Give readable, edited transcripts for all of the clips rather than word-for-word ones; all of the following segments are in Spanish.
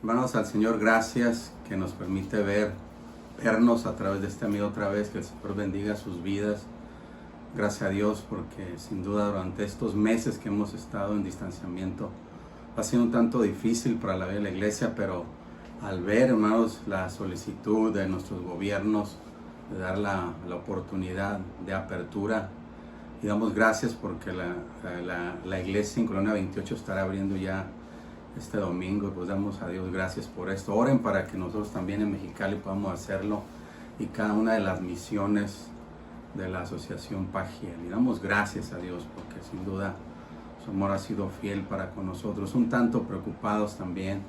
Hermanos, al Señor gracias que nos permite vernos a través de este amigo otra vez. Que el Señor bendiga sus vidas. Gracias a Dios, porque sin duda durante estos meses que hemos estado en distanciamiento ha sido un tanto difícil para la vida de la iglesia, pero al ver, hermanos, la solicitud de nuestros gobiernos de dar la oportunidad de apertura, y damos gracias porque la iglesia en Colonia 28 estará abriendo ya este domingo, pues damos a Dios gracias por esto. Oren para que nosotros también en Mexicali podamos hacerlo, y cada una de las misiones de la asociación Pagiel. Y damos gracias a Dios porque sin duda su amor ha sido fiel para con nosotros. Un tanto preocupados también,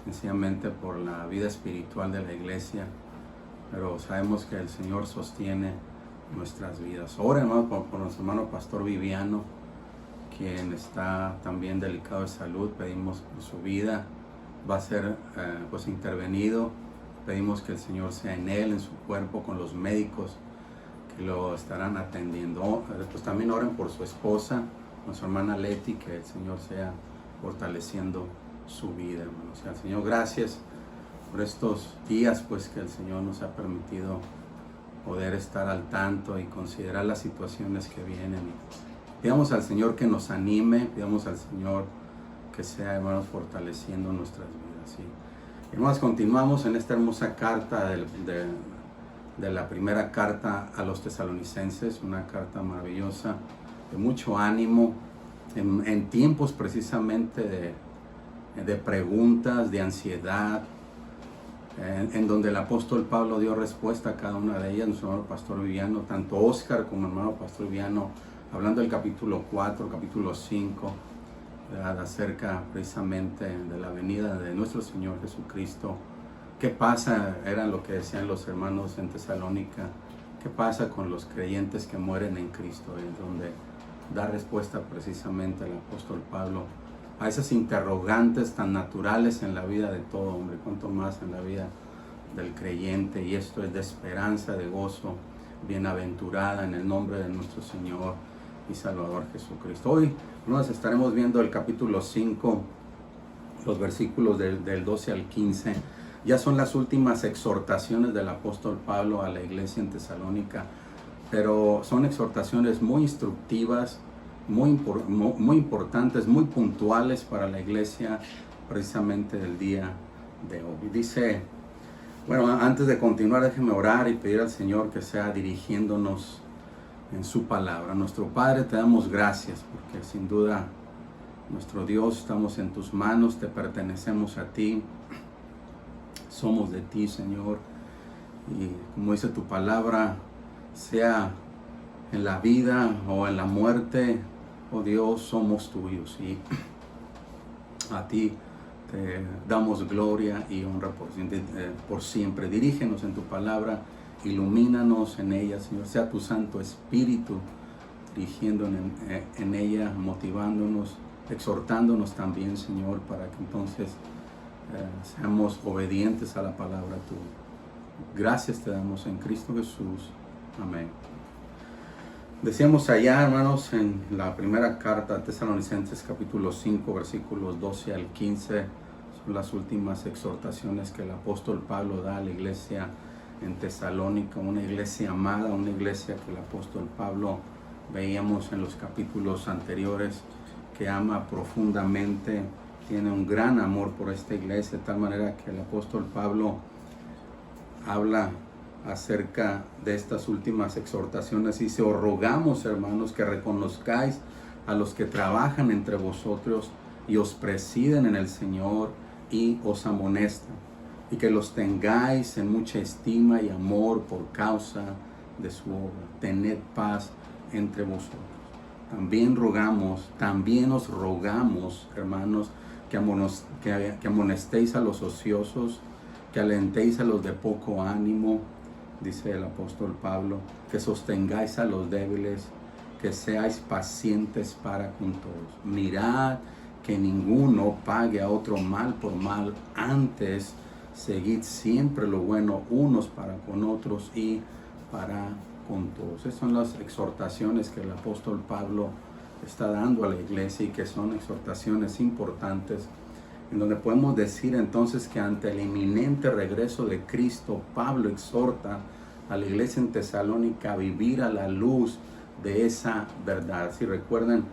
sencillamente por la vida espiritual de la iglesia, pero sabemos que el Señor sostiene nuestras vidas. Oren, hermano, por nuestro hermano Pastor Viviano, quien está también delicado de salud. Pedimos por su vida. Va a ser pues intervenido. Pedimos que el Señor sea en él, en su cuerpo, con los médicos que lo estarán atendiendo. Pues también oren por su esposa, nuestra hermana Leti, que el Señor sea fortaleciendo su vida, hermanos. Al Señor gracias por estos días, pues que el Señor nos ha permitido poder estar al tanto y considerar las situaciones que vienen. Pidamos al Señor que nos anime, pidamos al Señor que sea, hermanos, fortaleciendo nuestras vidas. ¿Sí? Hermanos, continuamos en esta hermosa carta de la primera carta a los tesalonicenses, una carta maravillosa, de mucho ánimo, en tiempos precisamente de preguntas, de ansiedad, en donde el apóstol Pablo dio respuesta a cada una de ellas. Nuestro hermano Pastor Viviano, tanto Oscar como el hermano Pastor Viviano, hablando del capítulo 4, capítulo 5, acerca precisamente de la venida de nuestro Señor Jesucristo. ¿Qué pasa? Era lo que decían los hermanos en Tesalónica. ¿Qué pasa con los creyentes que mueren en Cristo? Es donde da respuesta precisamente el apóstol Pablo a esas interrogantes tan naturales en la vida de todo hombre, cuanto más en la vida del creyente. Y esto es de esperanza, de gozo, bienaventurada en el nombre de nuestro Señor y Salvador Jesucristo. Hoy nos estaremos viendo el capítulo 5, los versículos del 12 al 15. Ya son las últimas exhortaciones del apóstol Pablo a la iglesia en Tesalónica, pero son exhortaciones muy instructivas, muy importantes, muy puntuales para la iglesia precisamente del día de hoy. Dice, bueno, antes de continuar, déjenme orar y pedir al Señor que sea dirigiéndonos en su palabra. Nuestro Padre, te damos gracias porque sin duda, nuestro Dios, estamos en tus manos, te pertenecemos a ti, somos de ti, Señor, y como dice tu palabra, sea en la vida o en la muerte, oh Dios, somos tuyos, y a ti te damos gloria y honra por siempre. Dirígenos en tu palabra, ilumínanos en ella, Señor. Sea tu Santo Espíritu dirigiendo en ella, motivándonos, exhortándonos también, Señor, para que entonces seamos obedientes a la palabra tuya. Gracias te damos en Cristo Jesús. Amén. Decíamos allá, hermanos, en la primera carta a Tesalonicenses, capítulo 5, versículos 12 al 15, son las últimas exhortaciones que el apóstol Pablo da a la iglesia en Tesalónica, una iglesia amada, una iglesia que el apóstol Pablo, veíamos en los capítulos anteriores, que ama profundamente, tiene un gran amor por esta iglesia, de tal manera que el apóstol Pablo habla acerca de estas últimas exhortaciones. Dice, os rogamos, hermanos, que reconozcáis a los que trabajan entre vosotros y os presiden en el Señor y os amonestan, y que los tengáis en mucha estima y amor por causa de su obra. Tened paz entre vosotros. También os rogamos, hermanos, que amonestéis a los ociosos, que alentéis a los de poco ánimo, dice el apóstol Pablo, que sostengáis a los débiles, que seáis pacientes para con todos. Mirad que ninguno pague a otro mal por mal, antes seguid siempre lo bueno unos para con otros y para con todos. Esas son las exhortaciones que el apóstol Pablo está dando a la iglesia, y que son exhortaciones importantes en donde podemos decir entonces que ante el inminente regreso de Cristo, Pablo exhorta a la iglesia en Tesalónica a vivir a la luz de esa verdad. Si recuerdan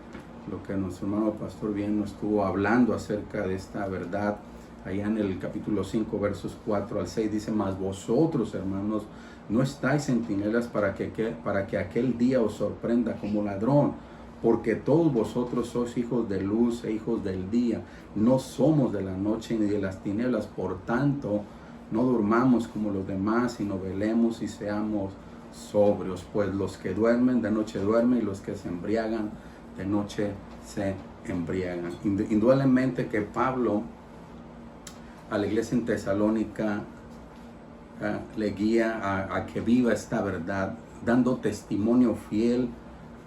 lo que nuestro hermano pastor bien nos estuvo hablando acerca de esta verdad, allá en el capítulo 5, versos 4 al 6, dice: mas vosotros, hermanos, no estáis en tinieblas para que aquel día os sorprenda como ladrón, porque todos vosotros sois hijos de luz e hijos del día. No somos de la noche ni de las tinieblas. Por tanto, no durmamos como los demás, sino velemos y seamos sobrios. Pues los que duermen de noche duermen, y los que se embriagan de noche se embriagan. Indudablemente que Pablo a la iglesia en Tesalónica le guía a que viva esta verdad, dando testimonio fiel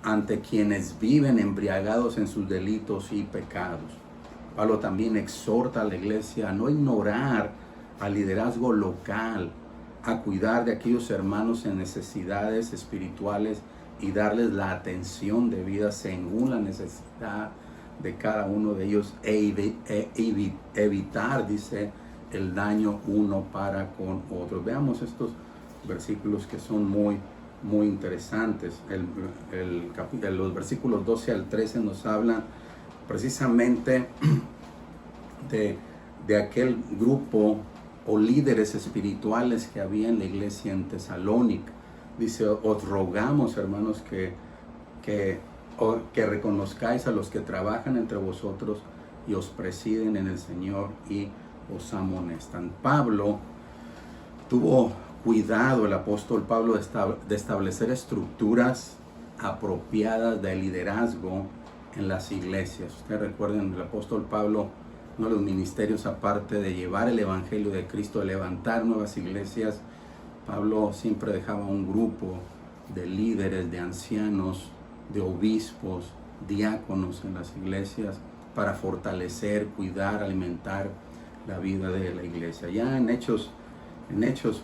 ante quienes viven embriagados en sus delitos y pecados. Pablo también exhorta a la iglesia a no ignorar al liderazgo local, a cuidar de aquellos hermanos en necesidades espirituales y darles la atención debida según la necesidad de cada uno de ellos, evitar, dice, el daño uno para con otros. Veamos estos versículos que son muy interesantes. Los versículos 12 al 13 nos hablan precisamente de aquel grupo o líderes espirituales que había en la iglesia en Tesalónica. Dice: os rogamos, hermanos, que reconozcáis a los que trabajan entre vosotros y os presiden en el Señor y os amonestan. Pablo tuvo cuidado, el apóstol Pablo, de establecer estructuras apropiadas de liderazgo en las iglesias. Ustedes recuerden, el apóstol Pablo, uno de los ministerios, aparte de llevar el evangelio de Cristo, de levantar nuevas iglesias, Pablo siempre dejaba un grupo de líderes, de ancianos, de obispos, diáconos en las iglesias para fortalecer, cuidar, alimentar la vida de la iglesia. Ya en Hechos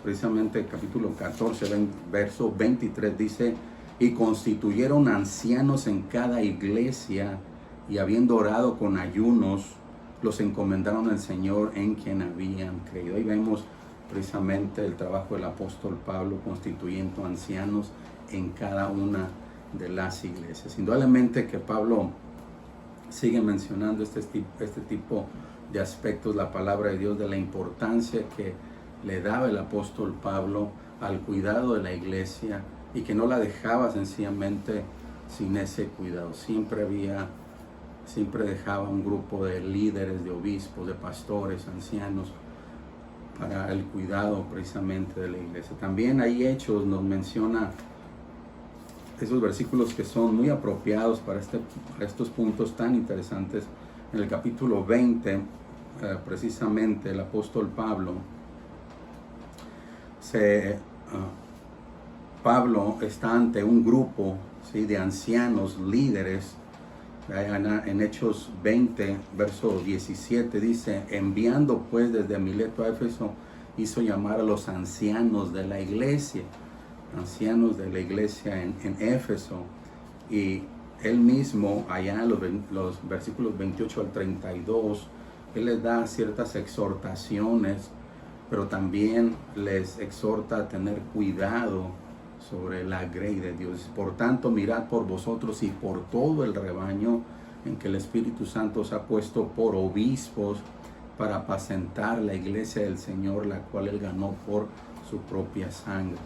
precisamente capítulo 14, verso 23 dice: y constituyeron ancianos en cada iglesia, y habiendo orado con ayunos, los encomendaron al Señor en quien habían creído. Ahí vemos precisamente el trabajo del apóstol Pablo constituyendo ancianos en cada una de las iglesias. Indudablemente que Pablo sigue mencionando este tipo de aspectos, la palabra de Dios, de la importancia que le daba el apóstol Pablo al cuidado de la iglesia, y que no la dejaba sencillamente sin ese cuidado. Siempre dejaba un grupo de líderes, de obispos, de pastores, ancianos, para el cuidado precisamente de la iglesia. También hay Hechos, nos menciona esos versículos que son muy apropiados para estos puntos tan interesantes. En el capítulo 20, precisamente el apóstol Pablo está ante un grupo, ¿sí?, de ancianos, líderes. En Hechos 20, verso 17 dice: enviando pues desde Mileto a Éfeso, hizo llamar a los ancianos de la iglesia en Éfeso, y él mismo, allá en los versículos 28 al 32, él les da ciertas exhortaciones, pero también les exhorta a tener cuidado sobre la grey de Dios. Por tanto, mirad por vosotros y por todo el rebaño en que el Espíritu Santo os ha puesto por obispos, para apacentar la iglesia del Señor, la cual él ganó por su propia sangre.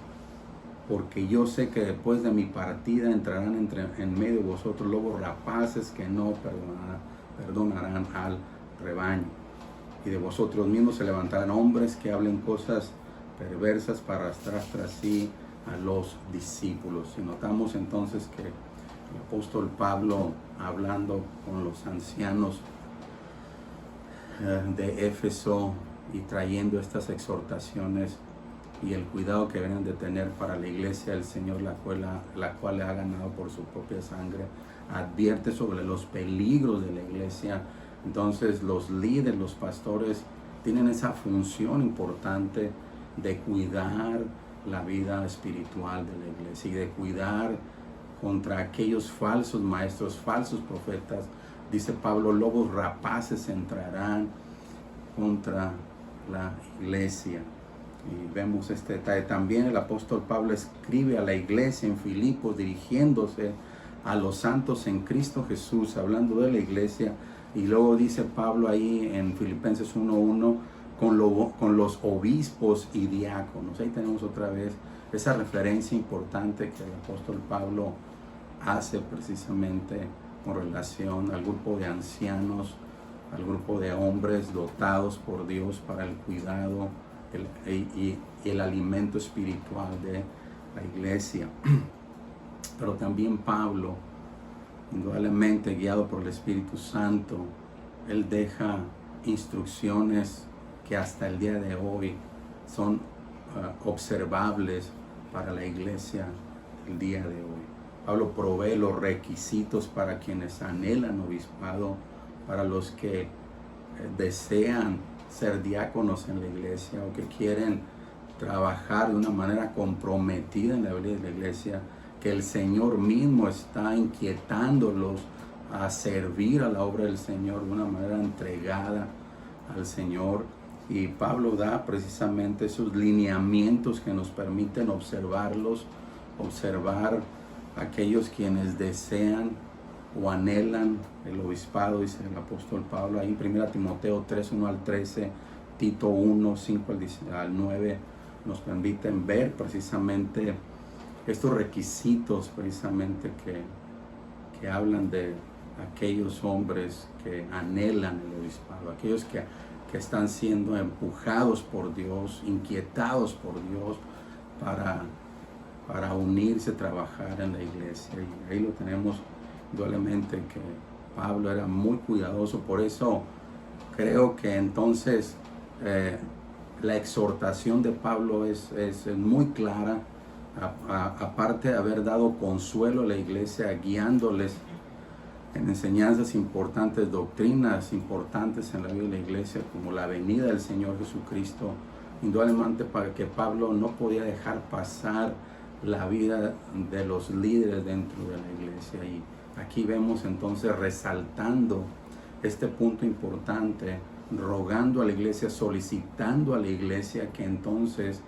Porque yo sé que después de mi partida entrarán en medio de vosotros lobos rapaces que no perdonarán al rebaño. Y de vosotros mismos se levantarán hombres que hablen cosas perversas para arrastrar tras sí a los discípulos. Y notamos entonces que el apóstol Pablo, hablando con los ancianos de Éfeso y trayendo estas exhortaciones y el cuidado que deben de tener para la iglesia del Señor, la cual le ha ganado por su propia sangre, advierte sobre los peligros de la iglesia. Entonces los líderes, los pastores, tienen esa función importante de cuidar la vida espiritual de la iglesia y de cuidar contra aquellos falsos maestros, falsos profetas. Dice Pablo: lobos rapaces entrarán contra la iglesia. Y vemos este detalle. También el apóstol Pablo escribe a la iglesia en Filipos, dirigiéndose a los santos en Cristo Jesús, hablando de la iglesia. Y luego dice Pablo ahí en Filipenses 1:1, con los obispos y diáconos. Ahí tenemos otra vez esa referencia importante que el apóstol Pablo hace precisamente con relación al grupo de ancianos, al grupo de hombres dotados por Dios para el cuidado y el alimento espiritual de la iglesia. Pero también Pablo, indudablemente guiado por el Espíritu Santo, él deja instrucciones que hasta el día de hoy son observables para la iglesia el día de hoy. Pablo provee los requisitos para quienes anhelan obispado, para los que desean ser diáconos en la iglesia o que quieren trabajar de una manera comprometida en la vida de la iglesia, que el Señor mismo está inquietándolos a servir a la obra del Señor de una manera entregada al Señor. Y Pablo da precisamente esos lineamientos que nos permiten observar aquellos quienes desean o anhelan el obispado, dice el apóstol Pablo ahí en 1 Timoteo 3:1-13, Tito 1:5-9, nos permiten ver precisamente estos requisitos precisamente que hablan de aquellos hombres que anhelan el obispado, aquellos que están siendo empujados por Dios, inquietados por Dios para unirse, trabajar en la iglesia. Y ahí lo tenemos indudablemente que Pablo era muy cuidadoso. Por eso creo que entonces la exhortación de Pablo es muy clara, aparte de haber dado consuelo a la iglesia, guiándoles en enseñanzas importantes, doctrinas importantes en la vida de la iglesia, como la venida del Señor Jesucristo. Indudablemente para que Pablo no podía dejar pasar la vida de los líderes dentro de la iglesia. Y aquí vemos entonces resaltando este punto importante, rogando a la iglesia, solicitando a la iglesia que entonces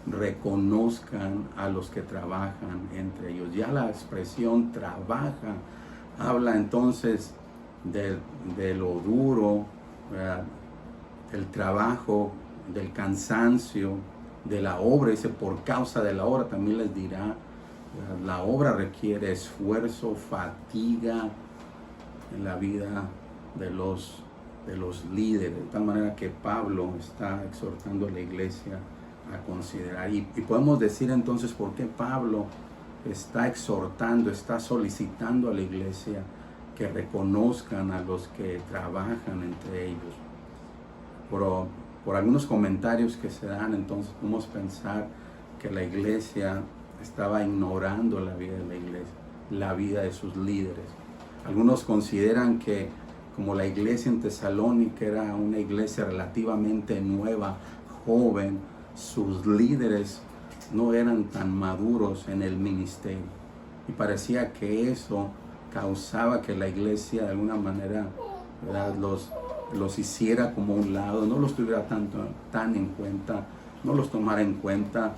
reconozcan a los que trabajan entre ellos. Ya la expresión trabaja habla entonces de lo duro, ¿verdad?, del trabajo, del cansancio, de la obra. Dice, por causa de la obra, también les dirá, ¿verdad?, la obra requiere esfuerzo, fatiga en la vida de los líderes, de tal manera que Pablo está exhortando a la iglesia a considerar. Y podemos decir entonces por qué Pablo está exhortando, está solicitando a la iglesia que reconozcan a los que trabajan entre ellos. Por algunos comentarios que se dan, entonces podemos pensar que la iglesia estaba ignorando la vida de la iglesia, la vida de sus líderes. Algunos consideran que como la iglesia en Tesalónica era una iglesia relativamente nueva, joven, sus líderes no eran tan maduros en el ministerio. Y parecía que eso causaba que la iglesia de alguna manera, ¿verdad?, los hiciera como a un lado, no los tuviera tan en cuenta, no los tomara en cuenta.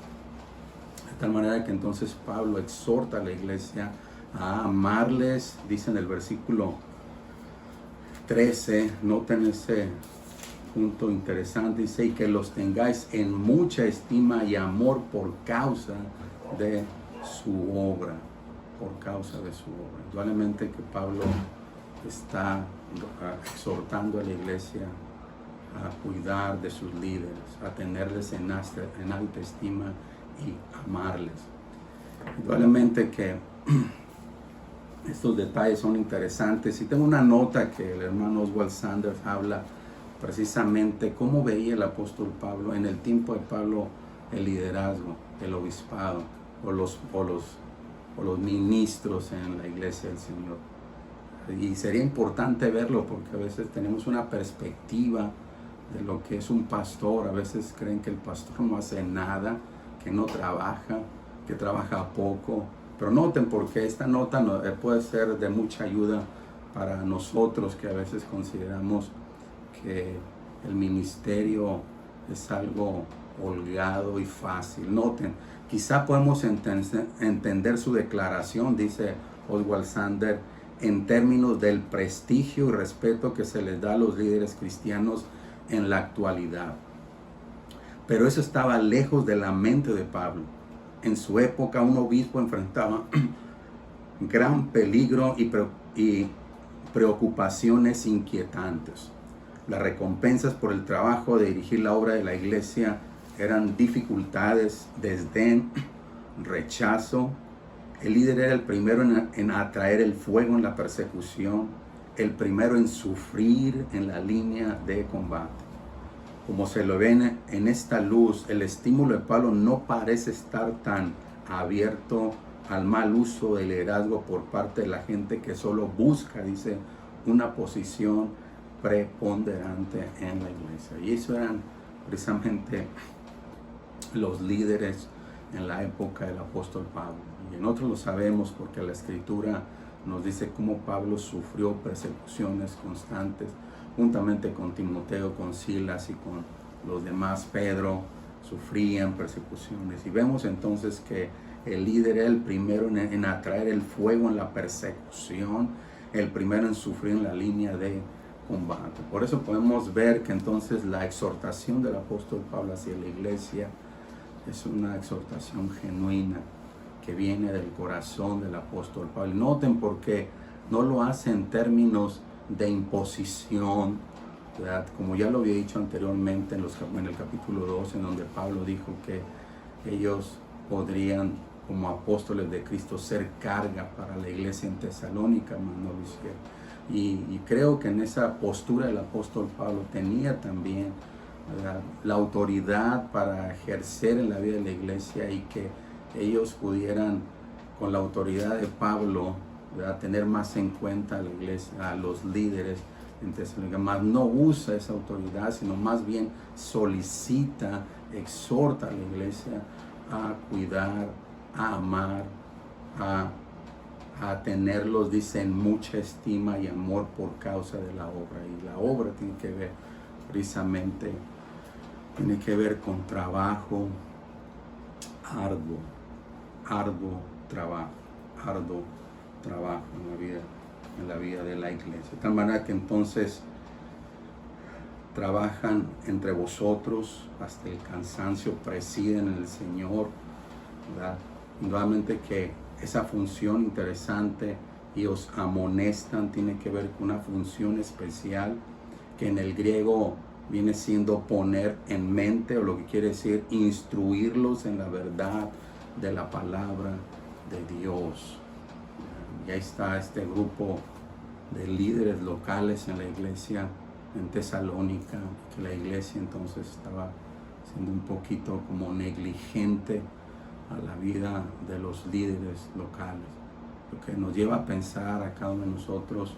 De tal manera que entonces Pablo exhorta a la iglesia a amarles, dice en el versículo 13, noten ese punto interesante, dice, y que los tengáis en mucha estima y amor por causa de su obra, por causa de su obra. Indudablemente que Pablo está exhortando a la iglesia a cuidar de sus líderes, a tenerles en alta estima y amarles. Indudablemente que estos detalles son interesantes. Y tengo una nota que el hermano Oswald Sanders habla precisamente cómo veía el apóstol Pablo en el tiempo de Pablo el liderazgo, el obispado o los ministros en la iglesia del Señor. Y sería importante verlo porque a veces tenemos una perspectiva de lo que es un pastor. A veces creen que el pastor no hace nada, que no trabaja, que trabaja poco. Pero noten, porque esta nota puede ser de mucha ayuda para nosotros que a veces consideramos que el ministerio es algo holgado y fácil. Noten, quizá podemos entender su declaración, dice Oswald Sander, en términos del prestigio y respeto que se les da a los líderes cristianos en la actualidad. Pero eso estaba lejos de la mente de Pablo. En su época, un obispo enfrentaba gran peligro y preocupaciones inquietantes. Las recompensas por el trabajo de dirigir la obra de la iglesia eran dificultades, desdén, rechazo. El líder era el primero en atraer el fuego en la persecución, el primero en sufrir en la línea de combate. Como se lo ven en esta luz, el estímulo de Pablo no parece estar tan abierto al mal uso del liderazgo por parte de la gente que solo busca, dice, una posición preponderante en la iglesia. Y eso eran precisamente los líderes en la época del apóstol Pablo. Y nosotros lo sabemos porque la Escritura nos dice cómo Pablo sufrió persecuciones constantes, juntamente con Timoteo, con Silas y con los demás. Pedro sufrían persecuciones. Y vemos entonces que el líder era el primero en atraer el fuego en la persecución, el primero en sufrir en la línea de combate. Por eso podemos ver que entonces la exhortación del apóstol Pablo hacia la iglesia es una exhortación genuina que viene del corazón del apóstol Pablo. Noten por qué no lo hace en términos de imposición, ¿verdad? Como ya lo había dicho anteriormente en el capítulo 2, en donde Pablo dijo que ellos podrían, como apóstoles de Cristo, ser carga para la iglesia en Tesalónica, mas no lo hicieron. Y creo que en esa postura el apóstol Pablo tenía también, ¿verdad?, la autoridad para ejercer en la vida de la iglesia, y que ellos pudieran, con la autoridad de Pablo, ¿verdad?, tener más en cuenta a la iglesia, a los líderes en Tesalónica. Más no usa esa autoridad, sino más bien solicita, exhorta a la iglesia a cuidar, a amar, a tenerlos, dice, en mucha estima y amor por causa de la obra. Y la obra tiene que ver precisamente, tiene que ver con trabajo arduo trabajo en la vida de la iglesia. De tal manera que entonces trabajan entre vosotros hasta el cansancio, presiden en el Señor, ¿verdad? Indudablemente que esa función interesante, y os amonestan, tiene que ver con una función especial que en el griego viene siendo poner en mente, o lo que quiere decir instruirlos en la verdad de la palabra de Dios. Y ahí está este grupo de líderes locales en la iglesia en Tesalónica, que la iglesia entonces estaba siendo un poquito como negligente a la vida de los líderes locales, lo que nos lleva a pensar a cada uno de nosotros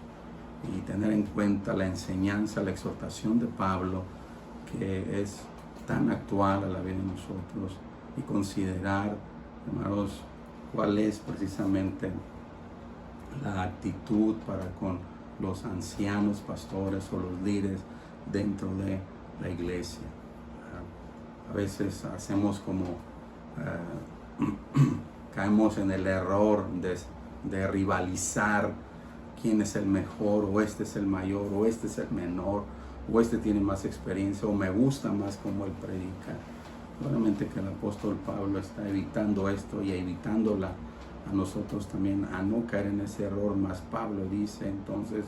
y tener en cuenta la enseñanza, la exhortación de Pablo, que es tan actual a la vida de nosotros, y considerar, hermanos, cuál es precisamente la actitud para con los ancianos, pastores o los líderes dentro de la iglesia. A veces hacemos como caemos en el error de rivalizar quién es el mejor, o este es el mayor, o este es el menor, o este tiene más experiencia, o me gusta más como él predica. Obviamente que el apóstol Pablo está evitando esto, y evitándola a nosotros también, a no caer en ese error. Más Pablo dice entonces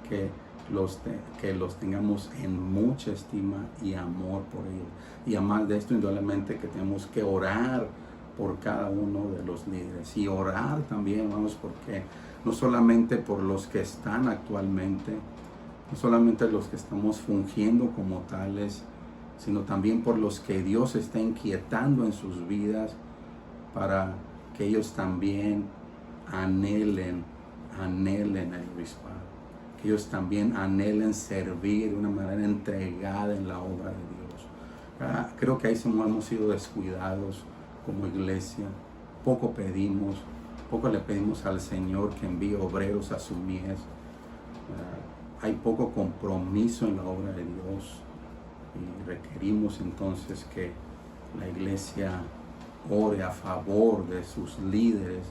que los tengamos en mucha estima y amor por ellos. Y además de esto, indudablemente que tenemos que orar por cada uno de los líderes, y orar también, vamos, porque no solamente por los que están actualmente, no solamente los que estamos fungiendo como tales, sino también por los que Dios está inquietando en sus vidas, para que ellos también anhelen el obispado, que ellos también anhelen servir de una manera entregada en la obra de Dios. Creo que ahí hemos sido descuidados como iglesia. Poco le pedimos al Señor que envíe obreros a su mies. Hay poco compromiso en la obra de Dios. y requerimos entonces que la iglesia ore a favor de sus líderes,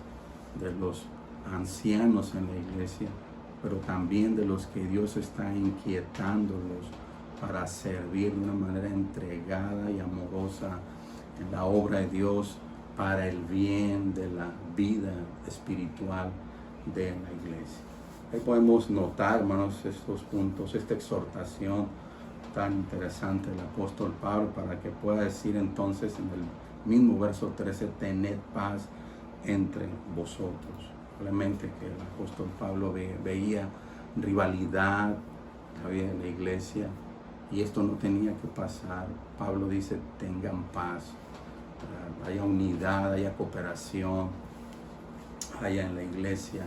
de los ancianos en la iglesia, pero también de los que Dios está inquietándolos para servir de una manera entregada y amorosa en la obra de Dios para el bien de la vida espiritual de la iglesia. Ahí podemos notar, hermanos, estos puntos, esta exhortación tan interesante del apóstol Pablo, para que pueda decir entonces en el mismo verso 13, tened paz entre vosotros. Obviamente que el apóstol Pablo veía rivalidad había en la iglesia, y esto no tenía que pasar. Pablo dice, tengan paz, haya unidad, haya cooperación, haya en la iglesia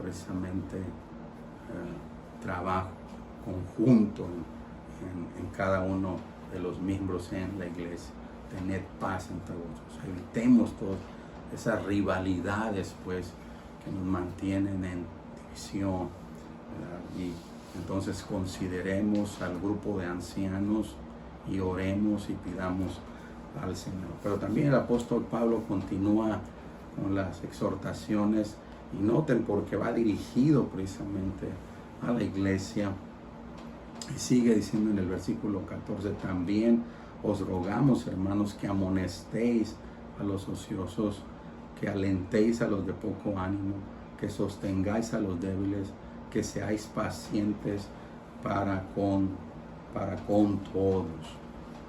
precisamente trabajo conjunto en cada uno de los miembros en la iglesia. Tener paz entre vosotros. Evitemos todas esas rivalidades pues que nos mantienen en división, ¿verdad? Y entonces consideremos al grupo de ancianos y oremos y pidamos al Señor. Pero también el apóstol Pablo continúa con las exhortaciones, y noten porque va dirigido precisamente a la iglesia, y sigue diciendo en el versículo 14, también os rogamos, hermanos, que amonestéis a los ociosos, que alentéis a los de poco ánimo, que sostengáis a los débiles, que seáis pacientes para con todos.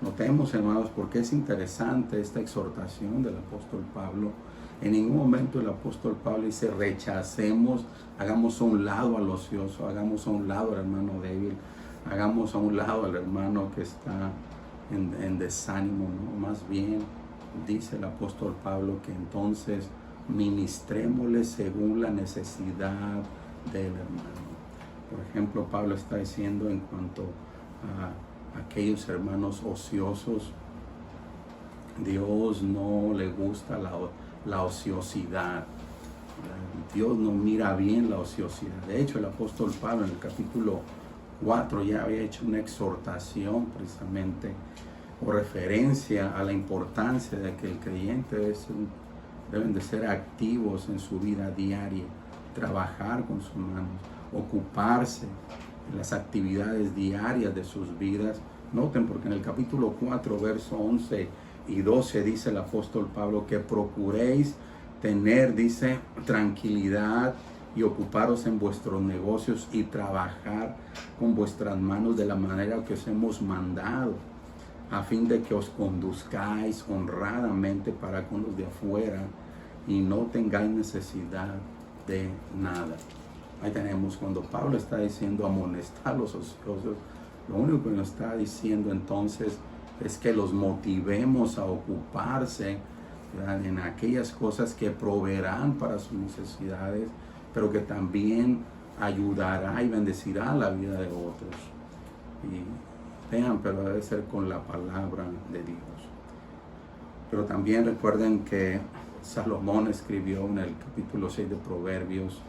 Notemos, hermanos, porque es interesante esta exhortación del apóstol Pablo. En ningún momento el apóstol Pablo dice rechacemos, hagamos a un lado al ocioso, hagamos a un lado al hermano débil, hagamos a un lado al hermano que está en desánimo, ¿no? Más bien dice el apóstol Pablo que entonces ministrémosle según la necesidad del hermano. Por ejemplo, Pablo está diciendo en cuanto a aquellos hermanos ociosos, Dios no le gusta la ociosidad. Dios no mira bien la ociosidad. De hecho, el apóstol Pablo en el capítulo 4 ya había hecho una exhortación precisamente o referencia a la importancia de que el creyente deben de ser activos en su vida diaria, trabajar con sus manos, ocuparse en las actividades diarias de sus vidas. Noten porque en el capítulo 4, verso 11 y 12 dice el apóstol Pablo que procuréis tener, dice, tranquilidad y ocuparos en vuestros negocios y trabajar con vuestras manos de la manera que os hemos mandado, a fin de que os conduzcáis honradamente para con los de afuera y no tengáis necesidad de nada. Ahí tenemos cuando Pablo está diciendo amonestar a los ociosos, lo único que nos está diciendo entonces es que los motivemos a ocuparse, ¿verdad?, en aquellas cosas que proveerán para sus necesidades, pero que también ayudará y bendecirá la vida de otros. Y vean, pero debe ser con la palabra de Dios. Pero también recuerden que Salomón escribió en el capítulo 6 de Proverbios,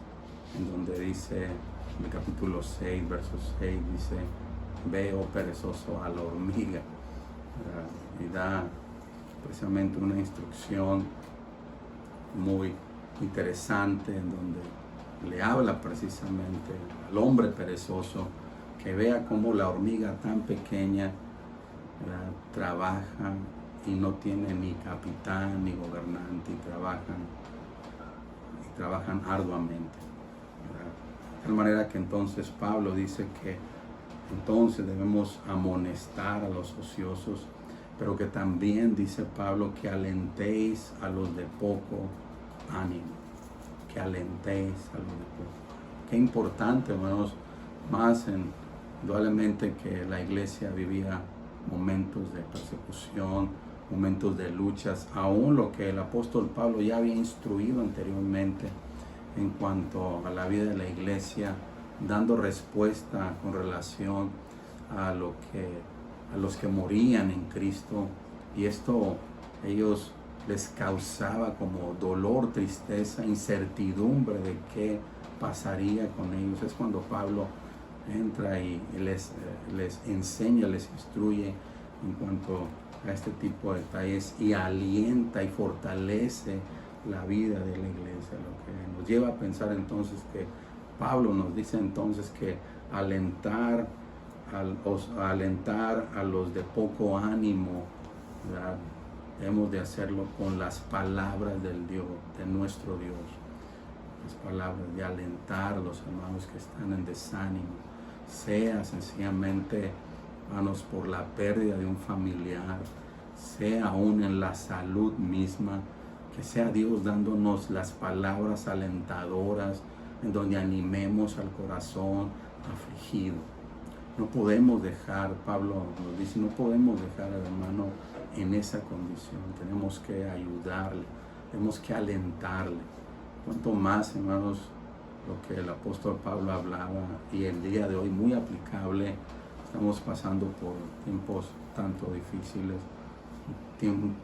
en donde dice, en el capítulo 6, verso 6, dice, veo perezoso a la hormiga, y da precisamente una instrucción muy interesante en donde le habla precisamente al hombre perezoso que vea cómo la hormiga tan pequeña, ¿verdad?, trabaja y no tiene ni capitán ni gobernante, y trabajan arduamente, ¿verdad? De tal manera que entonces Pablo dice que entonces debemos amonestar a los ociosos, pero que también dice Pablo que alentéis a los de poco ánimo, que alentéis a los de poco. Qué importante, hermanos, más indudablemente que la iglesia vivía momentos de persecución, momentos de luchas, aún lo que el apóstol Pablo ya había instruido anteriormente en cuanto a la vida de la iglesia, dando respuesta con relación a los que morían en Cristo, y esto ellos les causaba como dolor, tristeza, incertidumbre de qué pasaría con ellos. Es cuando Pablo entra y les enseña, les instruye en cuanto a este tipo de detalles y alienta y fortalece la vida de la iglesia, lo que nos lleva a pensar entonces que Pablo nos dice entonces que alentar a los de poco ánimo, ¿verdad? Hemos de hacerlo con las palabras del Dios, de nuestro Dios, las palabras de alentar a los hermanos que están en desánimo, sea sencillamente, hermanos, por la pérdida de un familiar, sea aún en la salud misma, que sea Dios dándonos las palabras alentadoras en donde animemos al corazón afligido. No podemos dejar, Pablo nos dice, no podemos dejar al hermano en esa condición. Tenemos que ayudarle, tenemos que alentarle. Cuanto más, hermanos, lo que el apóstol Pablo hablaba y el día de hoy muy aplicable. Estamos pasando por tiempos tanto difíciles,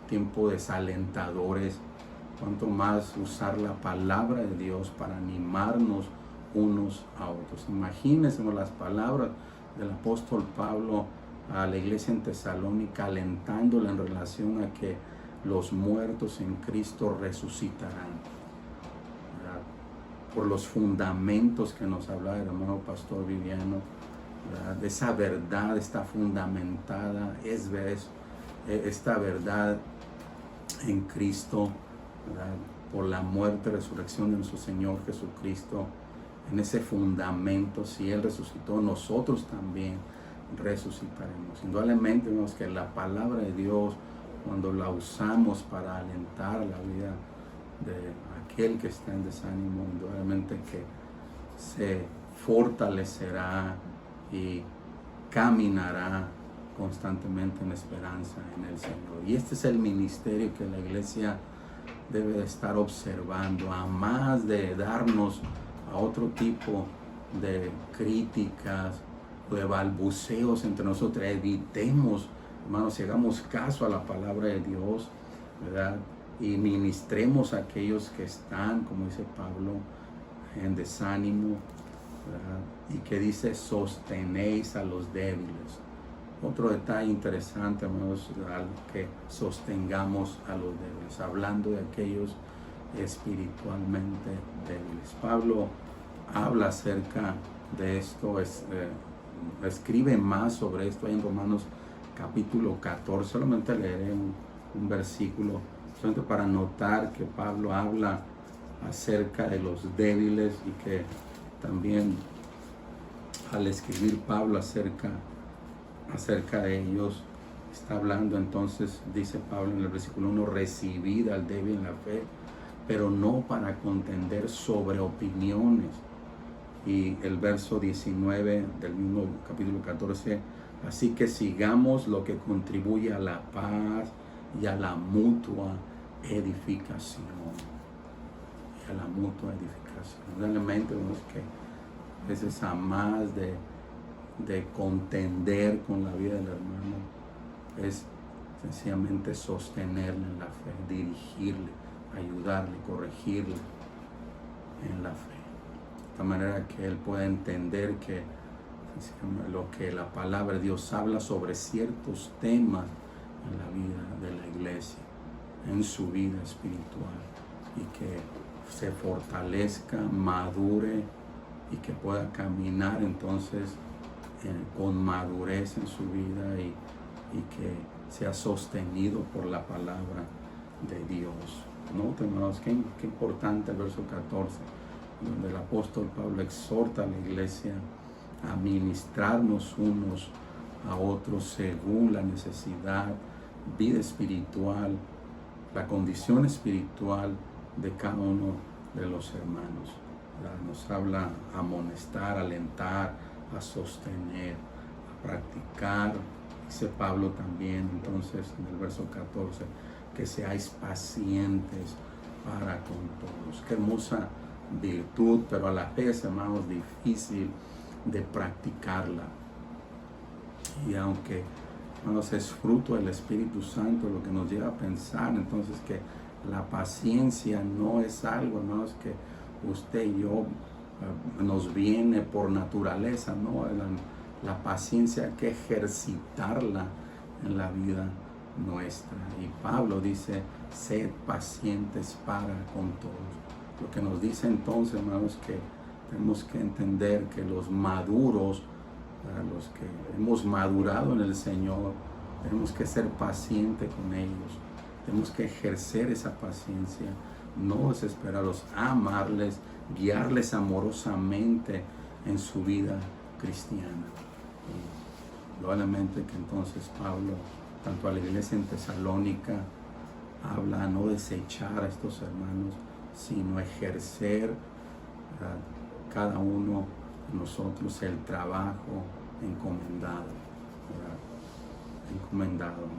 tiempos desalentadores. Cuanto más usar la palabra de Dios para animarnos unos a otros. Imagínense las palabras del apóstol Pablo a la iglesia en Tesalónica, alentándola en relación a que los muertos en Cristo resucitarán, ¿verdad? Por los fundamentos que nos hablaba el hermano pastor Viviano, ¿verdad? De esa verdad está fundamentada, esta verdad en Cristo, ¿verdad? Por la muerte y resurrección de nuestro Señor Jesucristo. En ese fundamento, si Él resucitó, nosotros también resucitaremos. Indudablemente vemos que la palabra de Dios, cuando la usamos para alentar la vida de aquel que está en desánimo, indudablemente que se fortalecerá y caminará constantemente en esperanza en el Señor. Y este es el ministerio que la iglesia debe de estar observando, a más de darnos a otro tipo de críticas, de balbuceos entre nosotros. Evitemos, hermanos, hagamos caso a la palabra de Dios, ¿verdad? Y ministremos a aquellos que están, como dice Pablo, en desánimo, ¿verdad? Y que dice, sostenéis a los débiles. Otro detalle interesante, hermanos, que sostengamos a los débiles, hablando de aquellos espiritualmente débiles. Pablo habla acerca de esto, escribe más sobre esto ahí en Romanos capítulo 14. Solamente leeré un versículo, solamente para notar que Pablo habla acerca de los débiles y que también al escribir Pablo acerca de ellos, está hablando entonces, dice Pablo en el versículo 1, recibid al débil en la fe, pero no para contender sobre opiniones. Y el verso 19 del mismo capítulo 14, así que sigamos lo que contribuye a la paz y a la mutua edificación. Y a la mutua edificación. Realmente vemos que a veces a más de contender con la vida del hermano, es sencillamente sostenerle en la fe, dirigirle, ayudarle, corregirle en la fe. De esta manera que él pueda entender que lo que la palabra de Dios habla sobre ciertos temas en la vida de la iglesia, en su vida espiritual, y que se fortalezca, madure y que pueda caminar entonces con madurez en su vida y que sea sostenido por la palabra de Dios. Noten, hermanos, qué importante el verso 14, donde el apóstol Pablo exhorta a la iglesia a ministrarnos unos a otros según la necesidad, vida espiritual, la condición espiritual de cada uno de los hermanos. Nos habla a amonestar, alentar, a sostener, a practicar. Dice Pablo también entonces en el verso 14, que seáis pacientes para con todos. Qué hermosa virtud, pero a la vez, hermanos, difícil de practicarla. Y aunque, hermanos, es fruto del Espíritu Santo lo que nos lleva a pensar entonces que la paciencia no es algo, hermanos, que usted y yo nos viene por naturaleza, ¿no? La paciencia hay que ejercitarla en la vida nuestra. Y Pablo dice, sed pacientes para con todos. Lo que nos dice entonces, hermanos, que tenemos que entender que los maduros, los que hemos madurado en el Señor, tenemos que ser pacientes con ellos. Tenemos que ejercer esa paciencia, no desesperarlos, amarles, guiarles amorosamente en su vida cristiana. Y probablemente que entonces Pablo, tanto a la iglesia en Tesalónica, habla no desechar a estos hermanos, sino ejercer cada uno de nosotros el trabajo encomendado,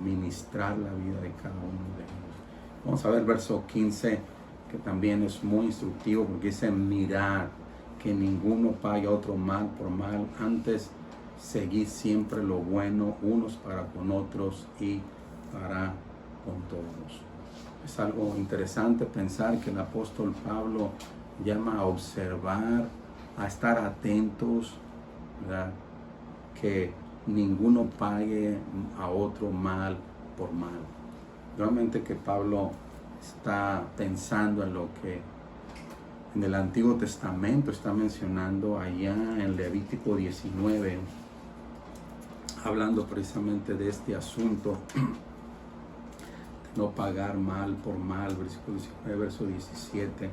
ministrar la vida de cada uno de ellos. Vamos a ver el verso 15, que también es muy instructivo, porque dice, mirad que ninguno pague a otro mal por mal, antes seguid siempre lo bueno unos para con otros y para con todos. Es algo interesante pensar que el apóstol Pablo llama a observar, a estar atentos, ¿verdad? Que ninguno pague a otro mal por mal. Realmente que Pablo está pensando en lo que en el Antiguo Testamento está mencionando allá en Levítico 19, hablando precisamente de este asunto, de no pagar mal por mal, versículo 19, verso 17.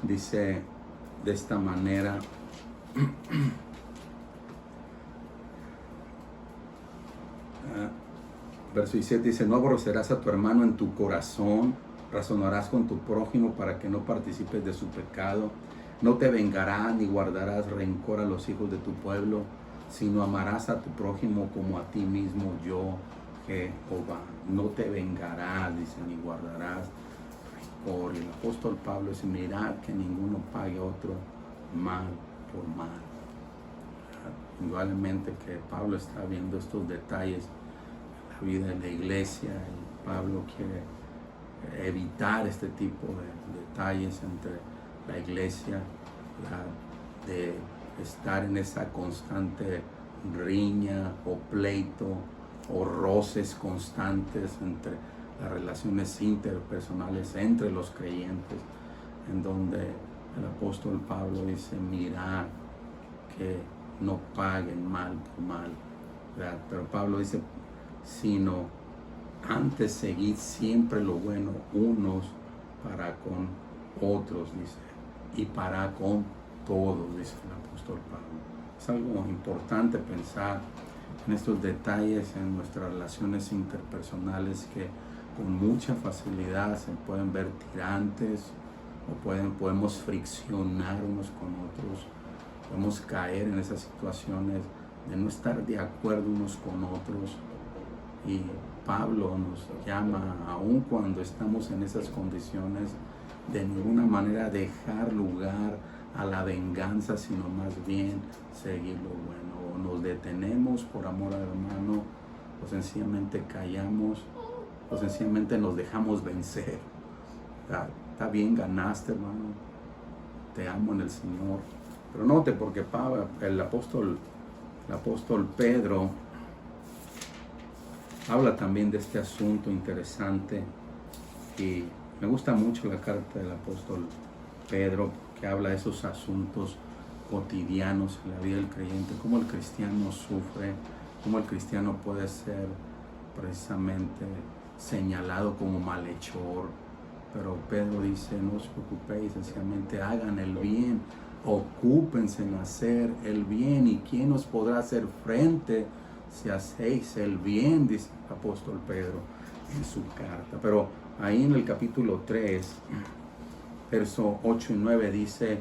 Dice de esta manera, verso 17 dice, no aborrecerás a tu hermano en tu corazón, razonarás con tu prójimo para que no participes de su pecado, no te vengarás ni guardarás rencor a los hijos de tu pueblo, sino amarás a tu prójimo como a ti mismo, yo Jehová. No te vengarás, dice, ni guardarás rencor. Y el apóstol Pablo dice, mirad que ninguno pague a otro mal por mal. Indudablemente que Pablo está viendo estos detalles en la vida de la iglesia, y Pablo quiere evitar este tipo de detalles entre la iglesia, de estar en esa constante riña o pleito o roces constantes entre las relaciones interpersonales entre los creyentes, en donde el apóstol Pablo dice, mirad que no paguen mal por mal, ¿verdad? Pero Pablo dice, sino antes seguid siempre lo bueno unos para con otros, dice, y para con todos, dice el apóstol Pablo. Es algo importante pensar en estos detalles en nuestras relaciones interpersonales, que con mucha facilidad se pueden ver tirantes, o podemos friccionar unos con otros, podemos caer en esas situaciones de no estar de acuerdo unos con otros. Y Pablo nos llama, aun cuando estamos en esas condiciones, de ninguna manera dejar lugar a la venganza, sino más bien seguir lo bueno. O nos detenemos por amor al hermano, o sencillamente callamos, o sencillamente nos dejamos vencer. Está bien, ganaste, hermano, te amo en el Señor. Pero note, porque Pablo, el apóstol Pedro habla también de este asunto interesante, y me gusta mucho la carta del apóstol Pedro, que habla de esos asuntos cotidianos en la vida del creyente, cómo el cristiano sufre, cómo el cristiano puede ser precisamente señalado como malhechor. Pero Pedro dice, no os preocupéis, sencillamente hagan el bien, ocúpense en hacer el bien, y ¿quién os podrá hacer frente si hacéis el bien?, dice el apóstol Pedro en su carta. Pero ahí en el capítulo 3, verso 8 y 9 dice,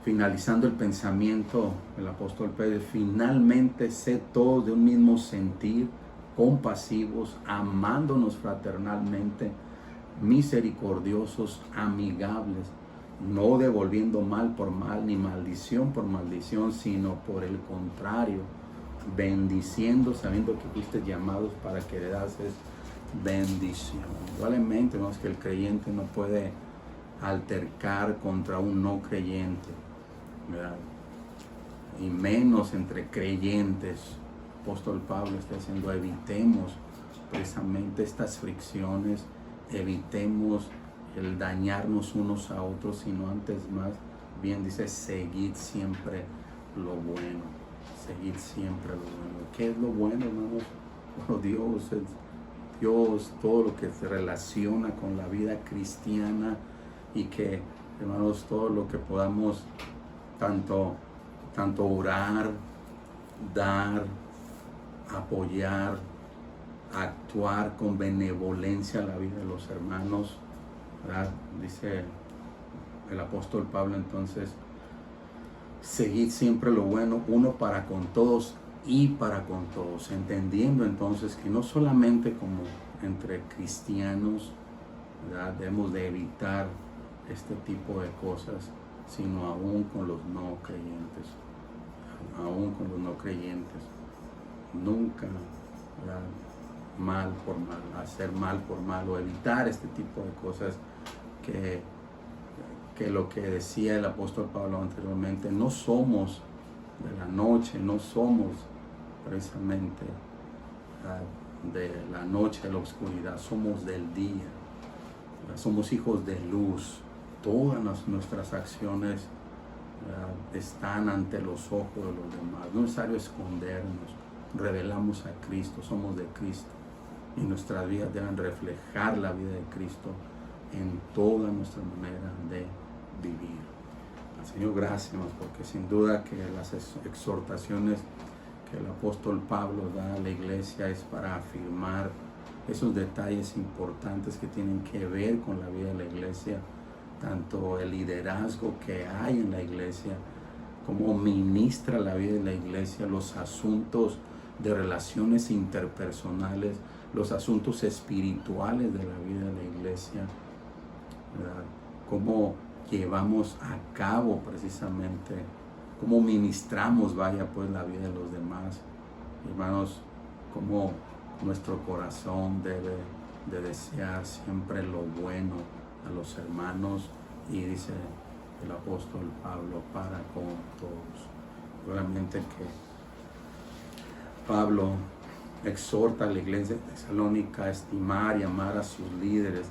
finalizando el pensamiento, el apóstol Pedro, finalmente sed todos de un mismo sentir, compasivos, amándonos fraternalmente, misericordiosos, amigables, no devolviendo mal por mal, ni maldición por maldición, sino por el contrario, bendiciendo, sabiendo que fuiste llamados para que heredases bendición. Igualmente, no es que el creyente no puede altercar contra un no creyente, ¿verdad? y menos entre creyentes. Apóstol Pablo está diciendo, evitemos precisamente estas fricciones, evitemos el dañarnos unos a otros, sino antes más bien dice, seguid siempre lo bueno, seguid siempre lo bueno. ¿Qué es lo bueno, hermanos? Bueno, Dios, todo lo que se relaciona con la vida cristiana, y que, hermanos, todo lo que podamos tanto orar, dar, apoyar, actuar con benevolencia a la vida de los hermanos, ¿verdad? Dice el apóstol Pablo entonces, seguid siempre lo bueno, uno para con todos y para con todos, entendiendo entonces que no solamente como entre cristianos, ¿verdad?, debemos de evitar este tipo de cosas, sino aún con los no creyentes, nunca, ¿verdad?, mal por mal, hacer mal por mal, o evitar este tipo de cosas que lo que decía el apóstol Pablo anteriormente, no somos de la noche, no somos precisamente de la noche, de la oscuridad, somos del día, somos hijos de luz. Todas nuestras acciones están ante los ojos de los demás, no es necesario escondernos, revelamos a Cristo, somos de Cristo, y nuestras vidas deben reflejar la vida de Cristo en toda nuestra manera de vivir. Al Señor gracias, porque sin duda que las exhortaciones que el apóstol Pablo da a la iglesia es para afirmar esos detalles importantes que tienen que ver con la vida de la iglesia, tanto el liderazgo que hay en la iglesia, cómo ministra la vida de la iglesia, los asuntos de relaciones interpersonales, los asuntos espirituales de la vida de la iglesia, ¿verdad?, cómo llevamos a cabo precisamente, cómo ministramos, vaya, pues, la vida de los demás. Hermanos, cómo nuestro corazón debe de desear siempre lo bueno a los hermanos, y dice el apóstol Pablo, para con todos. Realmente que Pablo exhorta a la iglesia de Tesalónica a estimar y amar a sus líderes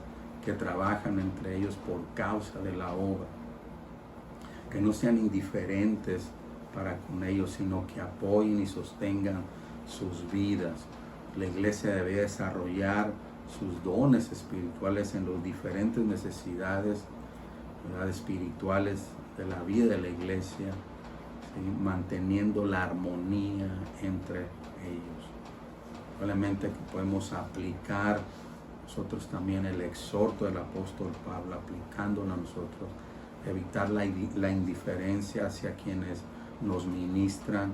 que trabajan entre ellos por causa de la obra, que no sean indiferentes para con ellos, sino que apoyen y sostengan sus vidas. La iglesia debe desarrollar sus dones espirituales en las diferentes necesidades, ¿verdad?, espirituales de la vida de la iglesia, ¿sí?, manteniendo la armonía entre ellos. Probablemente que podemos aplicar nosotros también el exhorto del apóstol Pablo, aplicándolo a nosotros, evitar la indiferencia hacia quienes nos ministran,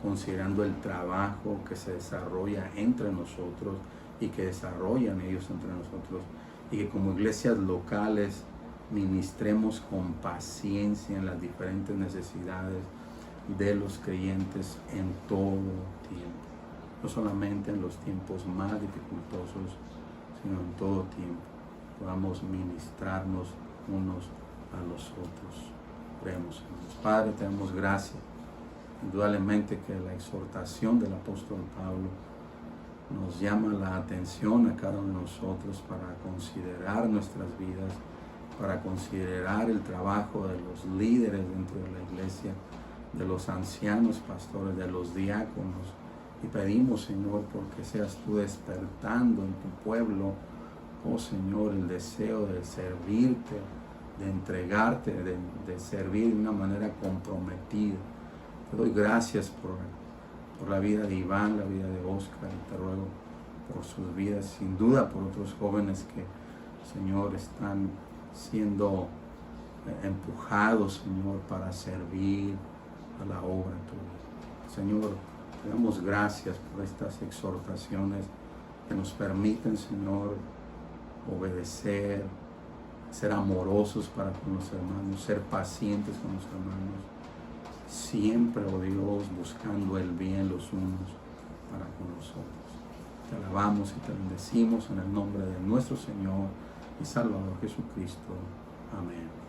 considerando el trabajo que se desarrolla entre nosotros y que desarrollan ellos entre nosotros, y que como iglesias locales ministremos con paciencia en las diferentes necesidades de los creyentes en todo tiempo, no solamente en los tiempos más dificultosos, sino en todo tiempo podamos ministrarnos unos a los otros. Oremos. Padre, te damos gracias. Indudablemente que la exhortación del apóstol Pablo nos llama la atención a cada uno de nosotros para considerar nuestras vidas, para considerar el trabajo de los líderes dentro de la iglesia, de los ancianos pastores, de los diáconos. Y pedimos, Señor, porque seas tú despertando en tu pueblo, oh Señor, el deseo de servirte, de entregarte, de servir de una manera comprometida. Te doy gracias por la vida de Iván, la vida de Oscar, y te ruego por sus vidas, sin duda por otros jóvenes que, Señor, están siendo empujados, Señor, para servir a la obra tuya. Señor, te damos gracias por estas exhortaciones que nos permiten, Señor, obedecer, ser amorosos para con los hermanos, ser pacientes con los hermanos, siempre, oh Dios, buscando el bien los unos para con los otros. Te alabamos y te bendecimos en el nombre de nuestro Señor y Salvador Jesucristo. Amén.